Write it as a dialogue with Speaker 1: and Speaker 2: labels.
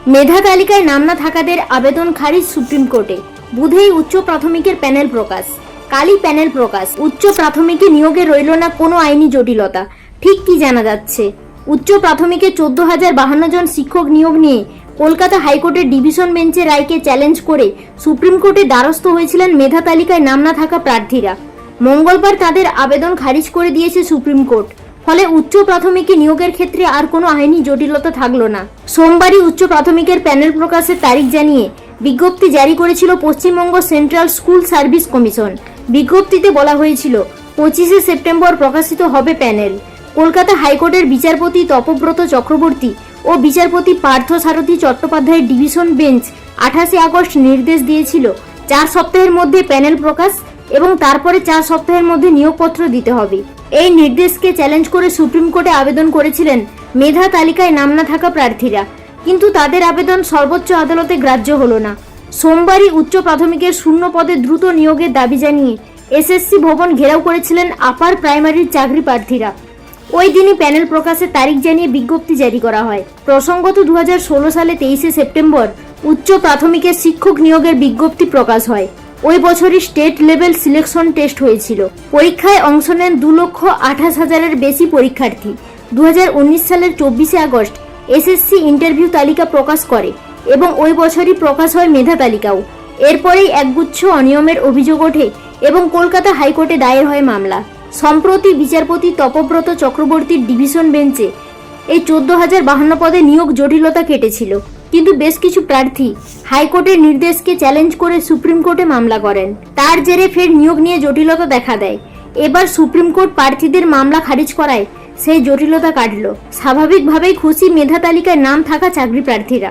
Speaker 1: মেধা তালিকায় নাম না থাকাদের আবেদন খারিজ সুপ্রিম কোর্টে। বুধেই উচ্চ প্রাথমিকের প্যানেল প্রকাশ। কালই প্যানেল প্রকাশ। উচ্চ প্রাথমিকে নিয়োগে রইল না কোনো আইনি জটিলতা। ঠিক কি জানা যাচ্ছে? উচ্চ প্রাথমিকে 14,052 জন শিক্ষক নিয়োগ নিয়ে কলকাতা হাইকোর্টের ডিভিশন বেঞ্চের রায়কে চ্যালেঞ্জ করে সুপ্রিম কোর্টে দ্বারস্থ হয়েছিলেন মেধা তালিকায় নাম না থাকা প্রার্থীরা। মঙ্গলবার তাদের আবেদন খারিজ করে দিয়েছে সুপ্রিম কোর্ট। ফলে উচ্চ প্রাথমিকে নিয়োগের ক্ষেত্রে আর কোনো আইনি জটিলতা থাকলো না। সোমবারই উচ্চ প্রাথমিকের প্যানেল প্রকাশের তারিখ জানিয়ে বিজ্ঞপ্তি জারি করেছিল Paschimbanga central school service commission. বিজ্ঞপ্তিতে বলা হয়েছিল 25শে সেপ্টেম্বর প্রকাশিত হবে প্যানেল। কলকাতা হাইকোর্টের বিচারপতি তপব্রত চক্রবর্তী ও বিচারপতি পার্থ সারথী চট্টোপাধ্যায়ের ডিভিশন বেঞ্চ 28শে আগস্ট নির্দেশ দিয়েছিল 4 সপ্তাহের মধ্যে প্যানেল প্রকাশ এবং তারপরে 4 সপ্তাহের মধ্যে নিয়োগপত্র দিতে হবে। এই নির্দেশকে চ্যালেঞ্জ করে সুপ্রিম কোর্টে আবেদন করেছিলেন মেধা তালিকায় নাম না থাকা প্রার্থীরা, কিন্তু তাদের আবেদন সর্বোচ্চ আদালতে গ্রাহ্য হলো না। সোমবারই উচ্চ প্রাথমিকের শূন্য পদে দ্রুত নিয়োগের দাবি জানিয়ে এসএসসি ভবন ঘেরাও করেছিলেন আপার প্রাইমারির চাকরি প্রার্থীরা। ওই দিনই প্যানেল প্রকাশের তারিখ জানিয়ে বিজ্ঞপ্তি জারি করা হয়। প্রসঙ্গত 2016 সালে 23শে সেপ্টেম্বর উচ্চ প্রাথমিকের শিক্ষক নিয়োগের বিজ্ঞপ্তি প্রকাশ হয়। ওই বছরই স্টেট লেভেল সিলেকশন টেস্ট হয়েছিল। পরীক্ষায় অংশ নেন 2,28,000-এর বেশি পরীক্ষার্থী। 2019 সালের 24শে আগস্ট এসএসসি ইন্টারভিউ তালিকা প্রকাশ করে এবং ওই বছরই প্রকাশ হয় মেধা তালিকাও। এরপরেই একগুচ্ছ অনিয়মের অভিযোগ ওঠে এবং কলকাতা হাইকোর্টে দায়ের হয় মামলা। সম্প্রতি বিচারপতি তপব্রত চক্রবর্তীর ডিভিশন বেঞ্চে এই 14,052 পদে নিয়োগ জটিলতা কেটেছিল, কিন্তু বেশ কিছু প্রার্থী হাইকোর্টের নির্দেশকে চ্যালেঞ্জ করে সুপ্রিম কোর্টে মামলা করেন। তার জেরে ফের নিয়োগ নিয়ে জটিলতা দেখা দেয়। এবার সুপ্রিম কোর্ট প্রার্থীদের মামলা খারিজ করায় সেই জটিলতা কাটল। স্বাভাবিকভাবেই খুশি মেধা তালিকায় নাম থাকা চাকরি প্রার্থীরা।